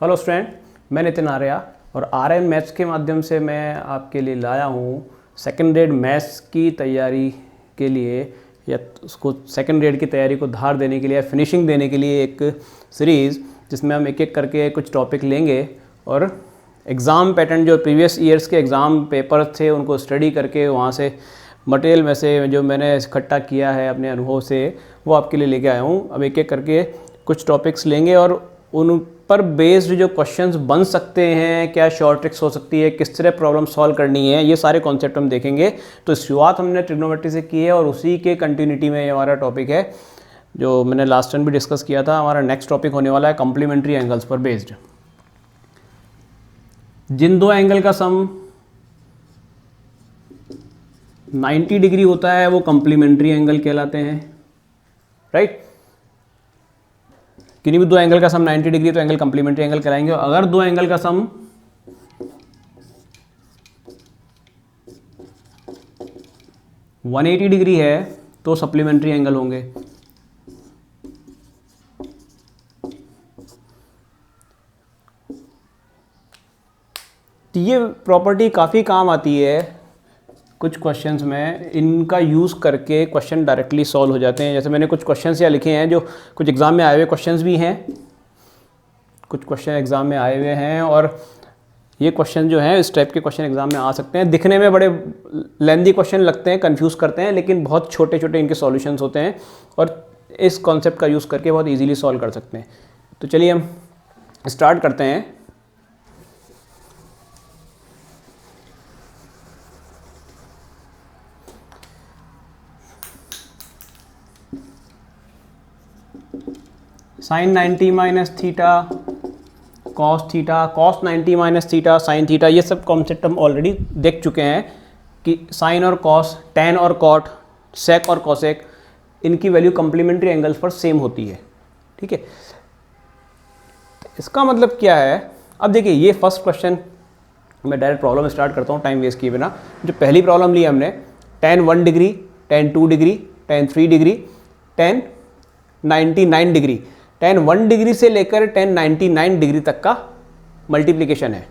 Hello student, मैं नितिन आर्या और Aryan maths के माध्यम से मैं आपके लिए लाया हूँ सेकेंड ग्रेड मैथ्स की तैयारी के लिए या उसको सेकेंड ग्रेड की तैयारी को धार देने के लिए, फिनिशिंग देने के लिए एक सीरीज़ जिसमें हम एक एक करके कुछ टॉपिक लेंगे और एग्ज़ाम पैटर्न जो प्रीवियस ईयर्स के एग्ज़ाम पेपर थे उनको स्टडी करके वहाँ से मटेरियल में से जो मैंने इकट्ठा किया है अपने अनुभव से वो आपके लिए लेके आया हूँ। अब एक एक करके कुछ टॉपिक्स लेंगे और उन पर बेस्ड जो क्वेश्चंस बन सकते हैं, क्या शॉर्ट ट्रिक्स हो सकती है, किस तरह प्रॉब्लम सॉल्व करनी है, ये सारे कॉन्सेप्ट हम देखेंगे। तो शुरुआत हमने ट्रिग्नोमेट्री से की है और उसी के कंटिन्यूटी में ये हमारा टॉपिक है जो मैंने लास्ट टाइम भी डिस्कस किया था। हमारा नेक्स्ट टॉपिक होने वाला है कॉम्प्लीमेंट्री एंगल्स पर बेस्ड। जिन दो एंगल का सम 90 डिग्री होता है वो कॉम्प्लीमेंट्री एंगल कहलाते हैं, राइट। किन्हीं भी दो एंगल का सम 90 डिग्री तो एंगल कॉम्प्लीमेंट्री एंगल कहलाएंगे। अगर दो एंगल का सम 180 डिग्री है तो सप्लीमेंट्री एंगल होंगे। तो ये प्रॉपर्टी काफ़ी काम आती है कुछ क्वेश्चंस में, इनका यूज़ करके क्वेश्चन डायरेक्टली सॉल्व हो जाते हैं। जैसे मैंने कुछ क्वेश्चंस यहाँ लिखे हैं जो कुछ एग्ज़ाम में आए हुए क्वेश्चंस भी हैं, कुछ क्वेश्चन एग्ज़ाम में आए हुए हैं और ये क्वेश्चन जो हैं इस टाइप के क्वेश्चन एग्ज़ाम में आ सकते हैं। दिखने में बड़े लेंदी क्वेश्चन लगते हैं, कंफ्यूज करते हैं, लेकिन बहुत छोटे छोटे इनके सॉल्यूशंस होते हैं और इस कॉन्सेप्ट का यूज़ करके बहुत ईजीली सॉल्व कर सकते हैं। तो चलिए हम स्टार्ट करते हैं। Sine 90 minus theta, cos theta, cos 90 minus theta, sine theta, ये सब कॉन्सेप्ट हम ऑलरेडी देख चुके हैं कि साइन और कॉस, टैन और कॉट, सेक और कॉसेक, इनकी वैल्यू कॉम्प्लीमेंट्री एंगल्स पर सेम होती है, ठीक है। इसका मतलब क्या है, अब देखिए ये फर्स्ट क्वेश्चन, मैं डायरेक्ट प्रॉब्लम स्टार्ट करता हूँ टाइम वेस्ट किए बिना। जो पहली प्रॉब्लम ली हमने, tan 1 degree, tan 2 degree, tan 3 degree, tan 99 degree, tan 1 degree से लेकर tan 99 डिग्री तक का मल्टीप्लिकेशन है।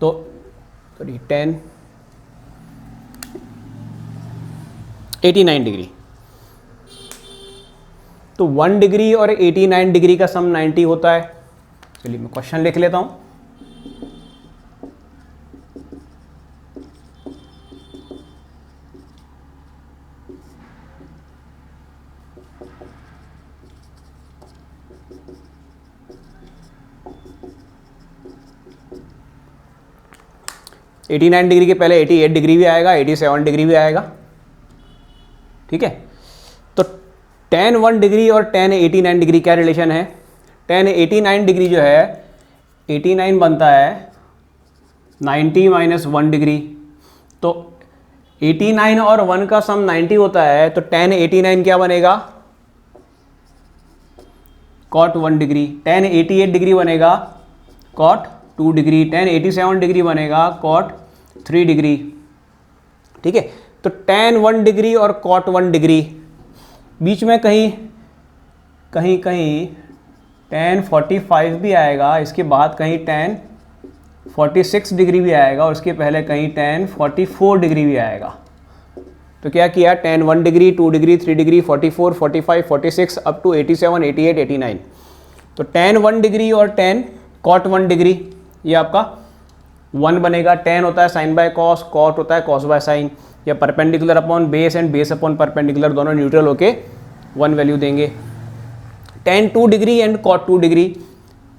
तो सॉरी tan 89 डिग्री, तो 1 डिग्री और 89 डिग्री का सम 90 होता है। चलिए मैं क्वेश्चन लिख लेता हूं। एटी 89 डिग्री के पहले 88 डिग्री भी आएगा, 87 डिग्री भी आएगा, ठीक है। तो tan 1 डिग्री और tan 89 डिग्री क्या रिलेशन है। tan 89 डिग्री जो है 89 बनता है 90 माइनस 1 डिग्री, तो 89 और 1 का सम 90 होता है, तो tan 89 क्या बनेगा, cot 1 डिग्री। tan 88 डिग्री बनेगा cot 2 डिग्री। tan 87 डिग्री बनेगा cot 3 डिग्री, ठीक है। तो tan 1 डिग्री और cot 1 डिग्री, बीच में कहीं कहीं कहीं tan 45 भी आएगा, इसके बाद कहीं tan 46 डिग्री भी आएगा और इसके पहले कहीं tan 44 डिग्री भी आएगा। तो क्या किया, tan 1 degree, 2 degree, 3 degree, 44, 45, 46 up to 87, 88, 89। तो tan 1 डिग्री और tan cot 1 डिग्री ये आपका 1 बनेगा। tan होता है साइन बाय कॉस, cot होता है कॉस बाय साइन, या perpendicular upon base and base upon perpendicular दोनों न्यूट्रल होके 1 वैल्यू देंगे। tan 2 degree and cot 2 degree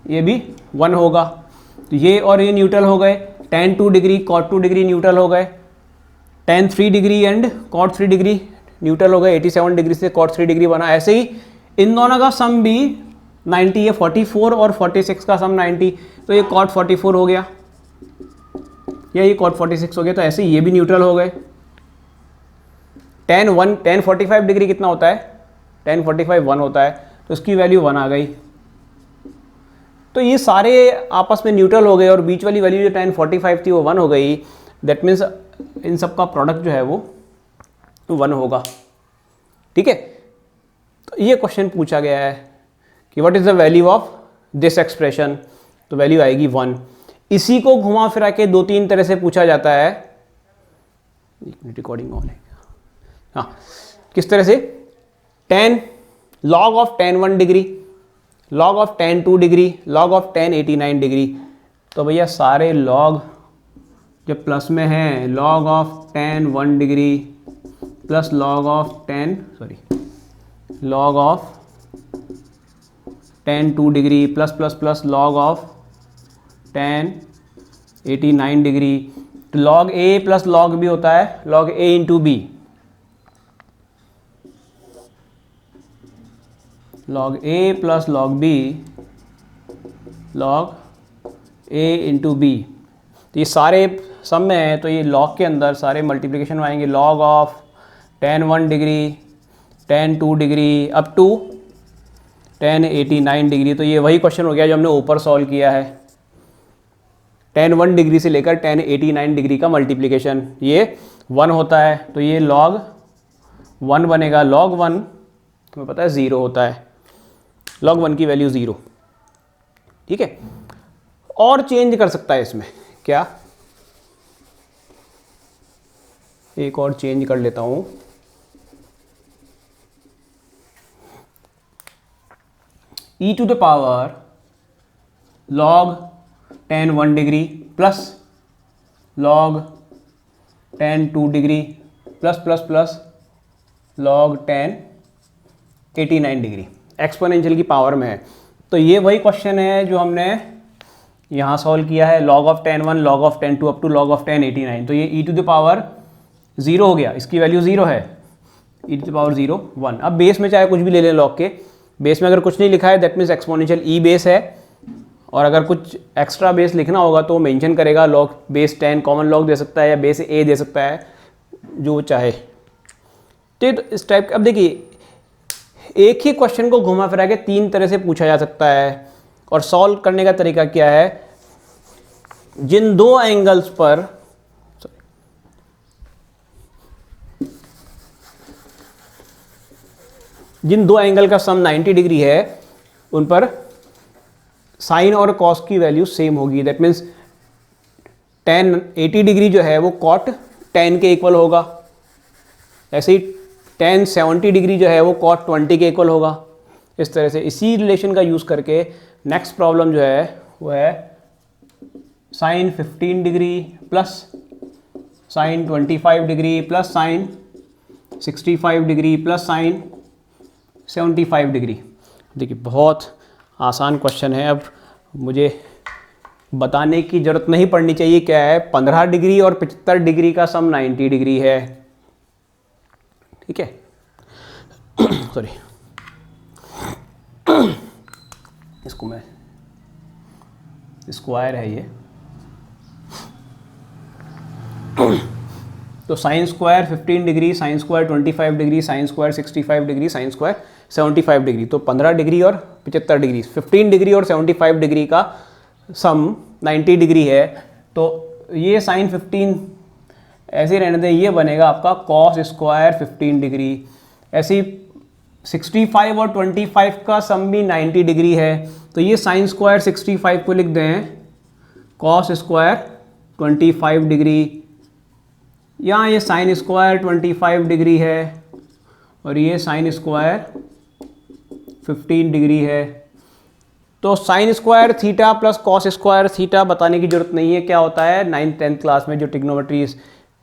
ये भी 1 होगा, तो ये और ये न्यूट्रल हो गए। tan 2 degree cot 2 degree neutral हो गए। tan 3 degree and cot 3 degree neutral हो गए, 87 डिग्री से cot 3 डिग्री बना। ऐसे ही इन दोनों का सम भी 90 है, 44 और 46 का सम 90, तो ये cot 44 हो गया या ये cot 46 हो गया, तो ऐसे ये भी न्यूट्रल हो गए। tan 45 डिग्री कितना होता है, tan 45 1 होता है, तो इसकी वैल्यू 1 आ गई। तो ये सारे आपस में न्यूट्रल हो गए और बीच वाली वैल्यू जो tan 45 थी वो 1 हो गई। दैट मीन्स इन सब का प्रोडक्ट जो है वो 1 होगा, ठीक है। तो ये क्वेश्चन पूछा गया है कि what is the value of this expression, तो वैल्यू आएगी 1। इसी को घुमा फिरा के 2-3 तरह से पूछा जाता है, एक मिनट रिकॉर्डिंग ऑन है, हाँ, किस तरह से, tan log of tan 1 degree, log of tan 2 degree, log of tan 89 degree. तो भैया सारे log जो प्लस में है, log of tan 1 degree plus log of tan 2 degree plus plus plus log of tan 89 degree, तो log a plus log b होता है log a into B, log a plus log b log a into B. तो ये सारे सम में है, तो ये log के अंदर सारे मल्टीप्लिकेशन में आएंगे, log of tan 1 degree, tan 2 degree up to tan 89 degree. तो ये वही क्वेश्चन हो गया जो हमने ऊपर सॉल्व किया है, tan 1 डिग्री से लेकर tan 89 डिग्री का मल्टीप्लिकेशन, ये 1 होता है, तो ये log 1 बनेगा, log 1 तुम्हें पता है 0 होता है, log 1 की वैल्यू 0, ठीक है। और चेंज कर सकता है इसमें, क्या, एक और चेंज कर लेता हूं, e to the power log tan 1 degree plus log tan 2 degree plus plus plus log tan 89 degree, exponential की पावर में है। तो ये वही क्वेश्चन है जो हमने यहाँ सॉल्व किया है, log of tan 1 log of tan 2 up to log of tan 89। तो ये e टू द पावर 0 हो गया, इसकी वैल्यू 0 है, e टू द पावर 0 1। अब बेस में चाहे कुछ भी ले लें, log के बेस में अगर कुछ नहीं लिखा है that means exponential e base है, और अगर कुछ एक्स्ट्रा बेस लिखना होगा तो मेंशन करेगा, log बेस 10 कॉमन log दे सकता है या बेस a दे सकता है, जो चाहे। तो इस टाइप का, अब देखिए एक ही क्वेश्चन को घुमा फिरा के 3 तरह से पूछा जा सकता है, और सॉल्व करने का तरीका क्या है, जिन दो एंगल्स पर जिन दो एंगल का सम 90 डिग्री है उन पर साइन और कॉस की वैल्यू सेम होगी, दैट मीन्स tan 80 डिग्री जो है वो cot tan के इक्वल होगा, ऐसे ही tan 70 डिग्री जो है वो cot 20 के इक्वल होगा। इस तरह से इसी रिलेशन का यूज़ करके नेक्स्ट प्रॉब्लम जो है वो है sin 15 degree plus sin 25 degree plus sin 65 degree plus sin 75 degree. देखिए बहुत आसान क्वेश्चन है, अब मुझे बताने की ज़रूरत नहीं पड़नी चाहिए क्या है, 15 डिग्री और 75 डिग्री का सम 90 डिग्री है, ठीक है। सॉरी, इसको मैं, स्क्वायर है ये, तो sine square 15 degree, sine square 25 degree, sine square 65 degree, sine square 75 degree, तो 15 डिग्री और 75 डिग्री, 15 डिग्री और 75 डिग्री का सम 90 डिग्री है। तो ये साइन 15 ऐसे रहने दें, ये बनेगा आपका कॉस स्क्वायर 15 डिग्री। ऐसे ही 65 और 25 का सम भी 90 डिग्री है, तो ये साइन स्क्वायर 65 को लिख दें कॉस स्क्वायर 25 डिग्री, यहाँ ये साइन स्क्वायर 25 डिग्री है और ये साइन स्क्वायर 15 डिग्री है। तो sine square theta plus cos square theta बताने की जरूरत नहीं है, क्या होता है 9th 10th क्लास में जो ट्रिग्नोमेट्री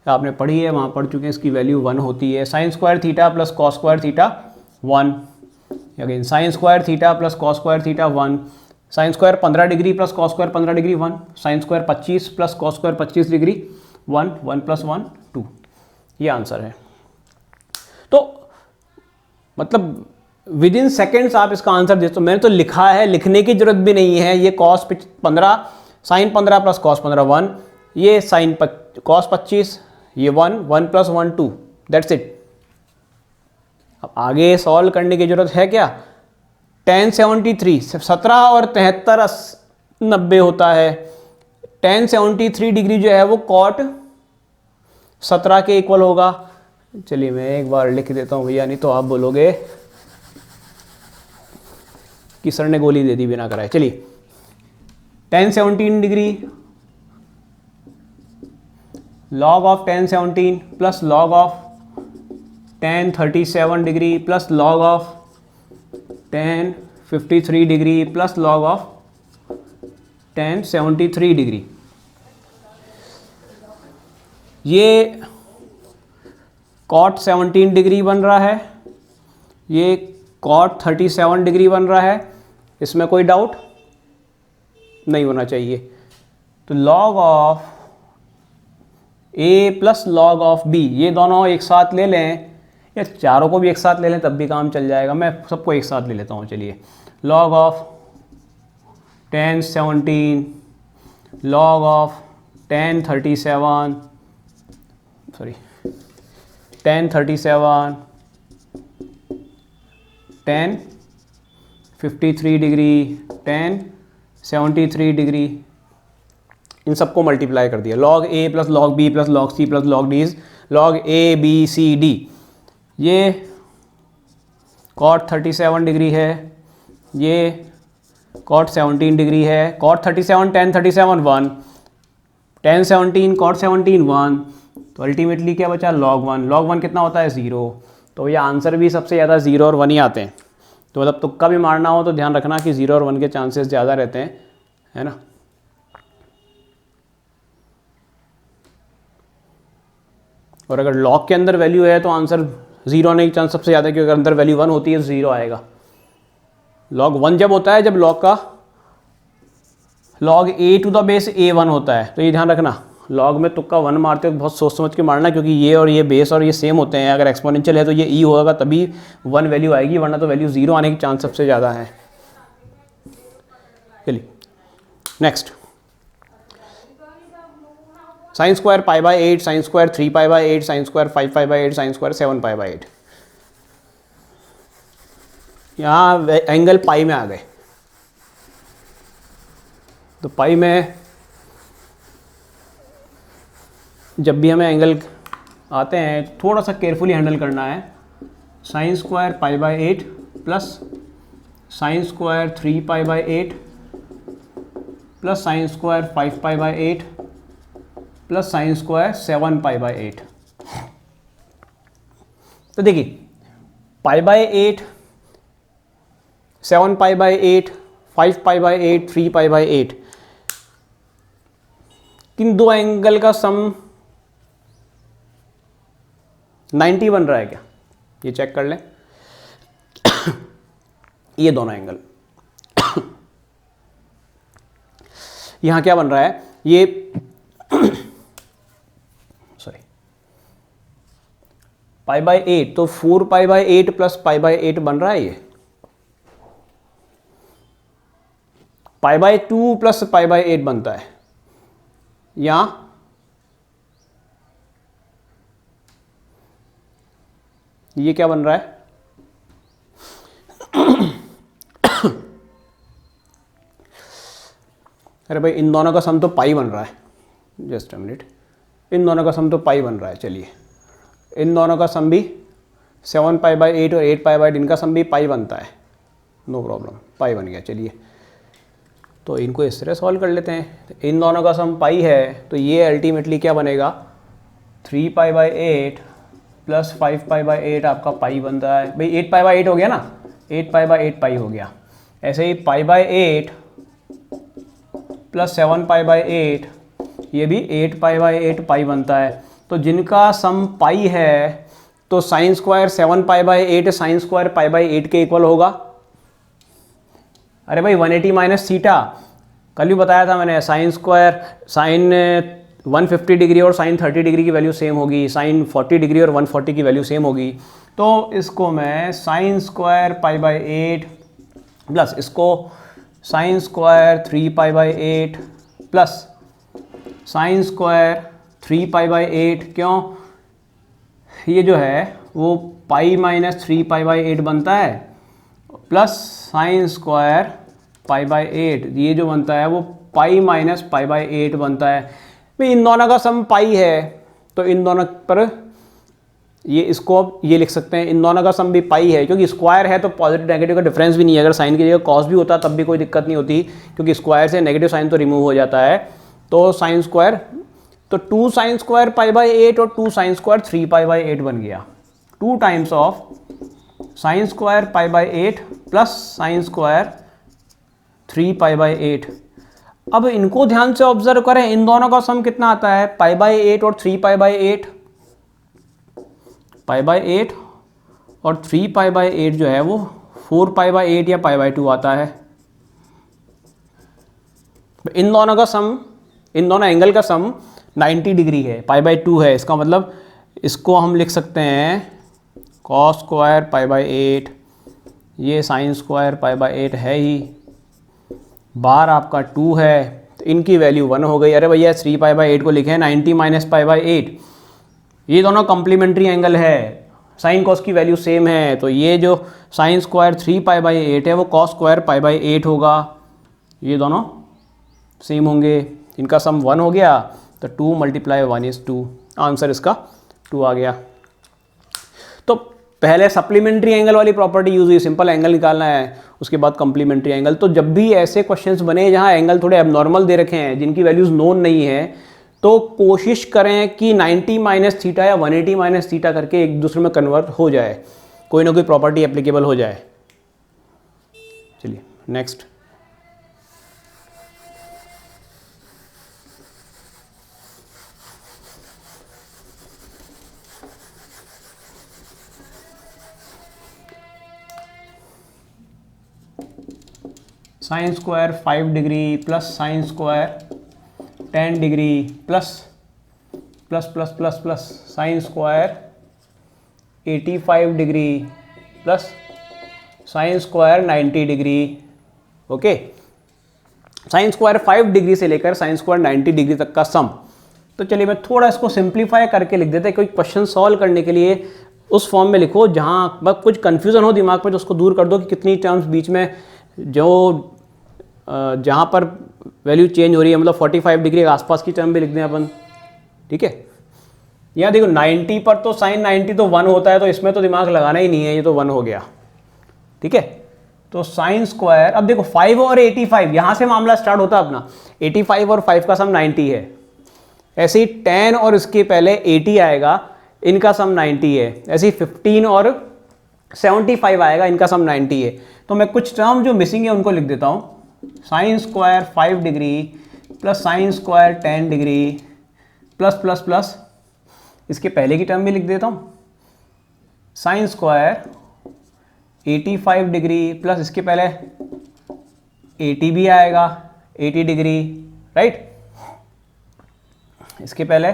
आपने पढ़ी है वहाँ पढ़ चुके हैं, इसकी वैल्यू 1 होती है। Sine square theta plus cos square theta 1, again sine square theta plus cos square theta 1, sine square 15 degree plus cos square 15 degree 1, sine square 25 plus cos square 25 degree 1, 1 + 1 2, ये आंसर है। तो मतलब विद इन सेकेंड्स आप इसका answer दे, तो मैंने तो लिखा है, लिखने की जरूरत भी नहीं है। ये कॉस 15 साइन 15 प्लस कॉस 15 1, ये साइन कॉस 25, ये 1, 1 + 1 2, दैट्स इट। अब आगे सॉल्व करने की जरूरत है क्या, tan 73 17 और 73 90 होता है, tan 73 डिग्री जो है वो cot 17 के इक्वल होगा। चलिए मैं एक बार लिख देता हूँ भैया, नहीं तो आप बोलोगे कि सर ने गोली दे दी बिना कराए। चलिए tan 17 degree log of tan 17 plus log of tan 37 degree plus log of tan 53 degree plus log of tan 73 degree. ये cot 17 डिग्री बन रहा है, ये cot 37 डिग्री बन रहा है, इसमें कोई डाउट नहीं होना चाहिए। तो log of a plus log of b, ये दोनों एक साथ ले लें या चारों को भी एक साथ ले लें तब भी काम चल जाएगा। मैं सबको एक साथ ले लेता हूँ। चलिए log of tan 17 log of tan 37 sorry tan 37 tan 53 degree tan 73 degree, इन सबको मल्टीप्लाई कर दिया। log a plus log b plus log c plus log d log a b c d। ये cot 37 डिग्री है, ये cot 17 degree है। cot 37 tan 37 1, tan 17 cot 17 1, तो ultimately क्या बचा log 1। log 1 कितना होता है 0, तो ये आंसर भी सबसे ज़्यादा 0 और 1 ही आते हैं। तो मतलब तुक्का भी मारना हो तो ध्यान रखना कि 0 और 1 के चांसेस ज़्यादा रहते हैं, है ना। और अगर लॉग के अंदर वैल्यू है तो आंसर 0 आने की चांस सबसे ज़्यादा है, क्योंकि अगर अंदर वैल्यू 1 होती है तो 0 आएगा। log 1 जब होता है जब लॉग का log a to the base a1 होता है। तो ये ध्यान रखना, लॉग में तुक्का 1 मारते हो बहुत सोच समझ के मारना, क्योंकि ये और ये बेस और ये सेम होते हैं। अगर एक्सपोनेंशियल है तो ये e होगा तभी 1 वैल्यू आएगी, वरना तो वैल्यू 0 आने की चांस सबसे ज़्यादा है। चलिए next, sign square pi by 8, sign square 3 pi by 8, sine square 5 pi by 8, sine square 7 pi by 8। यहाँ एंगल पाई में आ गए, तो पाई में जब भी हमें एंगल आते हैं थोड़ा सा केयरफुली हैंडल करना है। Sign square pi by 8 plus sine square 3 pi by 8 plus sine square 5 pi by 8 plus sine square 7 pi by 8। तो देखिए पाई by 8, 7 pi by 8, 5 pi by 8, 3 pi by 8, किन दो एंगल का सम 90 बन रहा है क्या, ये चेक कर लें। ये दोनों एंगल यहां क्या बन रहा है, ये सॉरी पाई बाई 8, तो 4 पाई बाई 8 प्लस पाई बाई 8 बन रहा है। ये pi by 2 plus pi by 8 बनता है। यहां ये क्या बन रहा है, अरे भाई इन दोनों का सम तो पाई बन रहा है, जस्ट अ मिनट, इन दोनों का सम तो पाई बन रहा है। चलिए इन दोनों का सम भी 7 पाई बाई 8 और 8 पाई बाई 8, इनका सम भी पाई बनता है, नो प्रॉब्लम, पाई बन गया। चलिए तो इनको इस तरह सॉल्व कर लेते हैं। इन दोनों का सम पाई है तो ये अल्टीमेटली क्या बनेगा, 3 pi by 8 plus 5 pi by 8 आपका पाई बनता है। भाई 8 पाई बाई 8 हो गया ना, 8 पाई बाई 8 पाई हो गया। ऐसे ही pi by 8 plus 7 pi by 8, ये भी 8 पाई बाई 8 पाई बनता है। तो जिनका सम पाई है तो sine square 7 pi by 8 sign square pi by 8 के इक्वल होगा। अरे भाई 180 माइनस थीटा, कल भी बताया था मैंने, साइन स्क्वायर साइन 150 डिग्री और साइन 30 डिग्री की वैल्यू सेम होगी, साइन 40 डिग्री और 140 की वैल्यू सेम होगी। तो इसको मैं sine square pi by 8 plus इसको sine square 3 pi by 8 plus sine square 3 pi by 8, क्यों, ये जो है वो पाई माइनस 3 पाई बाई 8 बनता है, plus sine square pi by 8, ये जो बनता है वो पाई माइनस पाई बाई 8 बनता है। भाई इन दोनों का सम पाई है तो इन दोनों पर ये इसको अब ये लिख सकते हैं, इन दोनों का सम भी पाई है, क्योंकि स्क्वायर है तो पॉजिटिव नेगेटिव का डिफरेंस भी नहीं है। अगर साइन की जगह कॉस भी होता तब भी कोई दिक्कत नहीं होती, क्योंकि स्क्वायर से नेगेटिव साइन तो रिमूव हो जाता है। तो साइन स्क्वायर, तो 2 साइन स्क्वायर π/8 और 2 साइन स्क्वायर 3π/8 बन गया। 2 times of sine square π/8 plus sine square 3π/8। अब इनको ध्यान से ऑब्जर्व करें, इन दोनों का सम कितना आता है, π/8 और 3π/8। π/8 और 3π/8 जो है वो 4π/8 या π/2 आता है। इन दोनों का सम, इन दोनों एंगल का सम 90 डिग्री है, π/2 है। इसका मतलब इसको हम लिख सकते हैं cos स्क्वायर π/8, ये साइन स्क्वायर π/8 है ही, बार आपका 2 है, तो इनकी वैल्यू 1 हो गई। अरे भैया 3π/8 को लिखे 90 माइनस π/8, ये दोनों कॉम्प्लीमेंट्री एंगल है, साइन कॉस की वैल्यू सेम है, तो ये जो साइन स्क्वायर 3π/8 है वो कॉस स्क्वायर π/8 होगा। ये दोनों सेम होंगे, इनका सम 1 हो गया, तो 2 × 1 = 2। आंसर इसका 2 आ गया। तो पहले सप्लीमेंट्री एंगल वाली प्रॉपर्टी यूज हुई, सिंपल एंगल निकालना है, उसके बाद कॉम्प्लीमेंट्री एंगल। तो जब भी ऐसे क्वेश्चंस बने जहां एंगल थोड़े एबनॉर्मल दे रखे हैं, जिनकी वैल्यूज नोन नहीं है, तो कोशिश करें कि 90 माइनस थीटा या 180 माइनस थीटा करके एक दूसरे में कन्वर्ट हो जाए, कोई ना कोई प्रॉपर्टी एप्लीकेबल हो जाए। चलिए next. Sine square 5 degree plus sine square 10 degree plus plus plus plus plus sine square 85 degree plus sine square 90 degree. Okay, sine square 5 degree से लेकर साइन स्क्वायर 90 डिग्री तक का सम। तो चलिए मैं थोड़ा इसको सिंप्लीफाई करके लिख देते हैं। कोई क्वेश्चन सॉल्व करने के लिए उस फॉर्म में लिखो जहाँ बस कुछ कन्फ्यूज़न हो दिमाग में, तो उसको दूर कर दो कि कितनी टर्म्स बीच में जो जहाँ पर वैल्यू चेंज हो रही है, मतलब 45 डिग्री के आसपास की टर्म भी लिख दें अपन। ठीक है, यहाँ देखो 90 पर तो साइन 90 तो 1 होता है, तो इसमें तो दिमाग लगाना ही नहीं है, ये तो 1 हो गया। ठीक है, तो साइन स्क्वायर, अब देखो 5 और 85, यहाँ से मामला स्टार्ट होता है अपना। 85 और 5 का सम 90 है, ऐसे ही 10 और इसके पहले 80 आएगा, इनका सम 90 है। ऐसे ही 15 और 75 आएगा, इनका सम 90 है। तो मैं कुछ टर्म जो मिसिंग है उनको लिख देता हूँ। Sine square 5 degree plus sine square 10 degree plus plus plus इसके पहले की टर्म भी लिख देता हूँ, साइन स्क्वायर 85 डिग्री प्लस इसके पहले 80 भी आएगा, 80 डिग्री, राइट। इसके पहले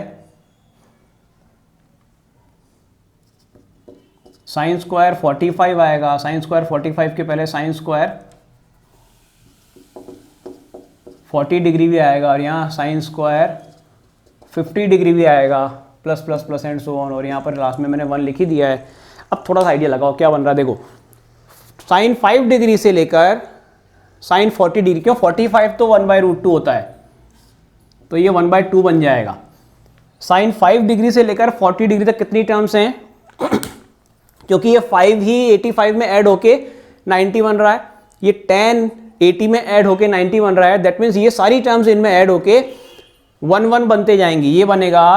साइन स्क्वायर 45 आएगा, साइन स्क्वायर 45 के पहले साइन स्क्वायर 40 डिग्री भी आएगा, और यहाँ साइन स्क्वायर 50 डिग्री भी आएगा, plus plus plus and so on. और यहाँ पर लास्ट में मैंने 1 लिख ही दिया है। अब थोड़ा सा आइडिया लगाओ क्या बन रहा है। देखो साइन 5 डिग्री से लेकर साइन 40 डिग्री, क्यों 45 तो 1/√2 होता है, तो ये 1/2 बन जाएगा। साइन 5 डिग्री से लेकर 40 डिग्री तक कितनी टर्म्स हैं क्योंकि ये 5 ही 85 में ऐड होके 90 बन रहा है, ये 10 80 में ऐड होके 90 बन रहा है। दैट मीन्स ये सारी टर्म्स इनमें ऐड होके 1 1 बनते जाएंगी। ये बनेगा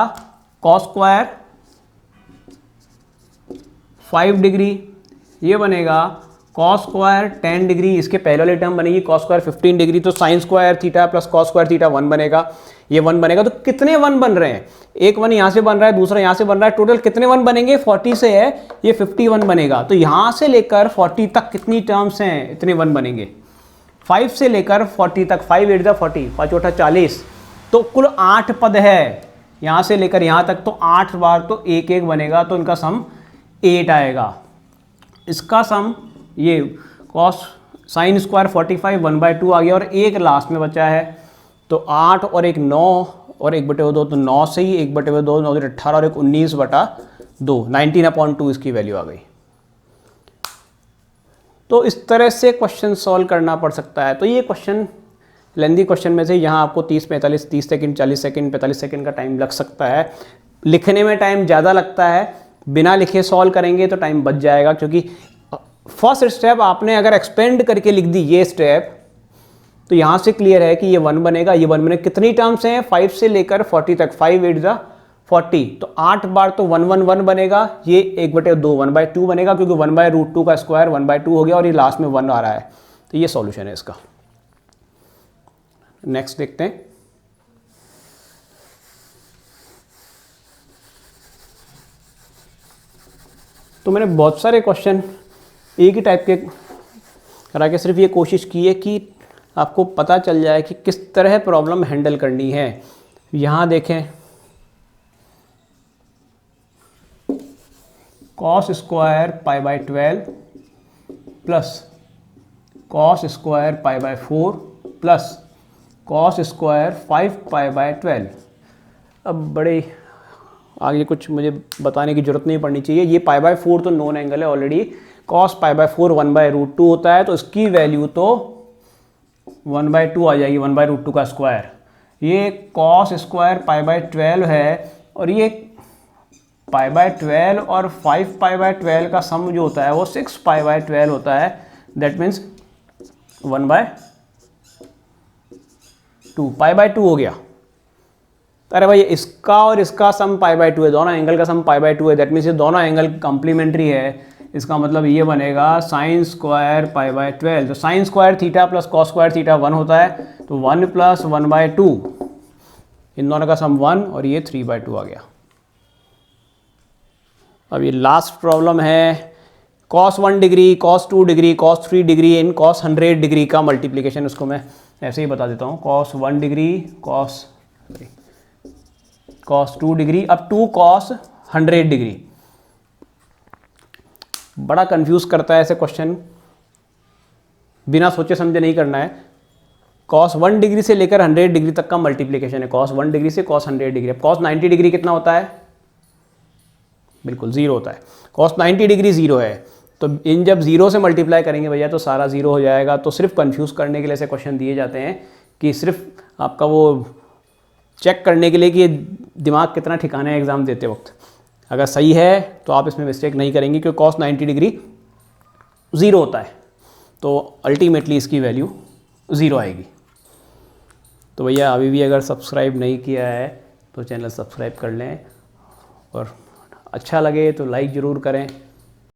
कॉस स्क्वायर 5 डिग्री, ये बनेगा कॉस स्क्वायर 10 डिग्री, इसके पहले वाली टर्म बनेगी कॉस स्क्वायर 15 डिग्री, तो sine square theta plus cos square theta 1 बनेगा, ये 1 बनेगा। तो कितने 1 बन रहे हैं, एक 1 यहाँ से बन रहा है, दूसरा यहाँ से बन रहा है, टोटल कितने 1 बनेंगे, 40 से है, ये 51 बनेगा। तो यहाँ से लेकर 40 तक कितनी टर्म्स हैं, इतने 1 बनेंगे। 5 से लेकर 40 तक, 5 8 40, 5 8 40, तो कुल 8 पद है यहाँ से लेकर यहाँ तक, तो 8 बार तो 1 1 बनेगा, तो इनका सम 8 आएगा। इसका सम ये कॉस साइन स्क्वायर 45 1/2 आ गया, और एक लास्ट में बचा है, तो 8 और एक 9 और 1/2, तो 9 से ही 1/2 9 18 और एक 19/2, 19/2 इसकी वैल्यू आ गई। तो इस तरह से क्वेश्चन सॉल्व करना पड़ सकता है। तो ये क्वेश्चन लेंदी क्वेश्चन में से यहाँ आपको 30 सेकंड 40 सेकंड 45 सेकंड का टाइम लग सकता है, लिखने में टाइम ज़्यादा लगता है, बिना लिखे सॉल्व करेंगे तो टाइम बच जाएगा, क्योंकि फर्स्ट स्टेप आपने अगर एक्सपेंड करके लिख दी ये स्टेप, तो यहाँ से क्लियर है कि ये 1 बनेगा, ये 1 बनेगा। कितनी टर्म्स हैं? 5 से लेकर 40 तक, 5 8 जा 40, तो 8 बार तो 1 1 1 बनेगा, ये 1/2 1/2 बनेगा, क्योंकि 1/√2 का स्क्वायर 1/2 हो गया और ये लास्ट में 1 आ रहा है। तो ये सॉल्यूशन है इसका। नेक्स्ट देखते हैं। तो मैंने बहुत सारे क्वेश्चन एक ही टाइप के करा के सिर्फ ये कोशिश की है कि आपको पता चल जाए कि किस तरह प्रॉब्लम हैंडल करनी है। यहाँ देखें, cos square π/12 plus cos square π/4 plus cos square 5π/12। अब बड़े आगे कुछ मुझे बताने की जरूरत नहीं पड़नी चाहिए। ये π/4 तो नोन एंगल है ऑलरेडी। cos π/4 1/√2 होता है, तो इसकी वैल्यू तो 1/2 आ जाएगी, 1/√2 का स्क्वायर। ये cos स्क्वायर π/12 है, और ये π/12 और 5π/12 का सम जो होता है वो 6π/12 होता है। दैट मीन्स 1/2 π/2 हो गया। अरे भाई इसका और इसका सम π/2 है, दोनों एंगल का सम π/2 है। दैट मीन्स ये दोनों एंगल कॉम्प्लीमेंट्री है। इसका मतलब ये बनेगा sin स्क्वायर π/12। तो sin square theta plus cos square theta 1 होता है, तो 1 + 1/2, इन दोनों का सम 1 और ये 3/2 आ गया। अब ये लास्ट प्रॉब्लम है cos 1 degree, cos 2 degree, cos 3 degree in cos 100 degree का मल्टीप्लिकेशन। उसको मैं ऐसे ही बता देता हूँ, cos 1 डिग्री, cos 2 डिग्री, अब 2 cos 100 डिग्री। बड़ा कंफ्यूज करता है ऐसे क्वेश्चन, बिना सोचे समझे नहीं करना है। cos 1 डिग्री से लेकर 100 डिग्री तक का मल्टीप्लिकेशन है, cos 1 डिग्री से cos 100 डिग्री। अब cos 90 डिग्री कितना होता है? बिल्कुल 0 होता है। cos 90 डिग्री 0 है, तो इन जब 0 से मल्टीप्लाई करेंगे भैया तो सारा 0 हो जाएगा। तो सिर्फ कंफ्यूज करने के लिए ऐसे क्वेश्चन दिए जाते हैं कि सिर्फ आपका वो चेक करने के लिए कि दिमाग कितना ठिकाना है एग्ज़ाम देते वक्त। अगर सही है तो आप इसमें मिस्टेक नहीं करेंगे, क्योंकि cos 90 डिग्री 0 होता है, तो अल्टीमेटली इसकी वैल्यू 0 आएगी। तो भैया अभी भी अगर सब्सक्राइब नहीं किया है तो चैनल सब्सक्राइब कर लें, और अच्छा लगे तो लाइक ज़रूर करें।